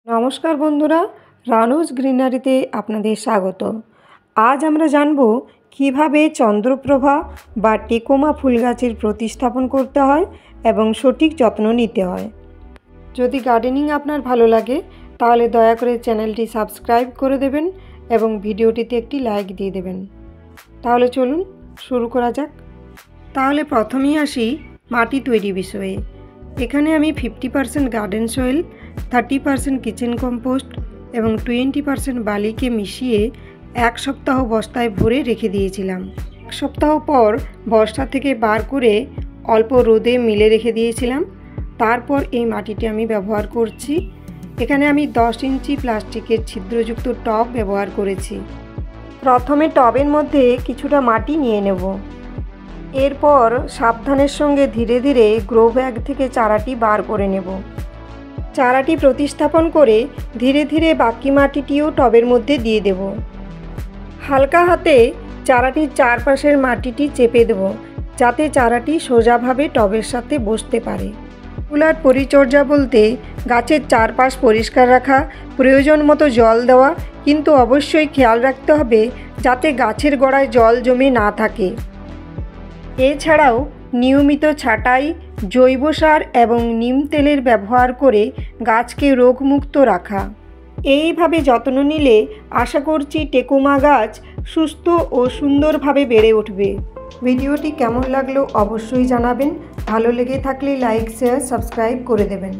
নমস্কার বন্ধুরা, রানুজ গ্রিনারিতে আপনাদের স্বাগত। আজ আমরা জানব কিভাবে চন্দ্রপ্রভা বা টেকোমা ফুল গাছের প্রতিস্থাপন করতে হয় এবং সঠিক যত্ন নিতে হয়। যদি গার্ডেনিং আপনার ভালো লাগে তাহলে দয়া করে চ্যানেলটি সাবস্ক্রাইব করে দেবেন এবং ভিডিওটিতে একটি লাইক দিয়ে দেবেন। তাহলে চলুন শুরু করা যাক। তাহলে প্রথমেই আসি মাটি তৈরি বিষয়ে। এখানে আমি 50% গার্ডেন সয়েল, 30% কিচেন কম্পোস্ট এবং 20% বালিকে মিশিয়ে এক সপ্তাহ বস্তায় ভরে রেখে দিয়েছিলাম। এক সপ্তাহ পর বস্তা থেকে বার করে অল্প রোদে মিলে রেখে দিয়েছিলাম। তারপর এই মাটিটি আমি ব্যবহার করছি। এখানে আমি 10 ইঞ্চি প্লাস্টিকের ছিদ্রযুক্ত টব ব্যবহার করেছি। প্রথমে টবের মধ্যে কিছুটা মাটি নিয়ে নেব। এরপর সাবধানের সঙ্গে ধীরে ধীরে গ্রো ব্যাগ থেকে চারাটি বার করে নেব। চারাটি প্রতিস্থাপন করে ধীরে ধীরে বাকি মাটিটিও টবের মধ্যে দিয়ে দেব। হালকা হাতে চারাটির চারপাশের মাটিটি চেপে দেব যাতে চারাটি সোজাভাবে টবের সাথে বসতে পারে। ফুলের পরিচর্যা বলতে গাছের চারপাশ পরিষ্কার রাখা, প্রয়োজন মতো জল দেওয়া, কিন্তু অবশ্যই খেয়াল রাখতে হবে যাতে গাছের গোড়ায় জল জমে না থাকে। এছাড়াও নিয়মিত ছাঁটাই, জৈব সার এবং নিম তেলের ব্যবহার করে গাছকে রোগমুক্ত রাখা। এইভাবে যত্ন নিলে আশা করছি টেকোমা গাছ সুস্থ ও সুন্দরভাবে বেড়ে উঠবে। ভিডিওটি কেমন লাগলো অবশ্যই জানাবেন। ভালো লেগে থাকলে লাইক, শেয়ার, সাবস্ক্রাইব করে দেবেন।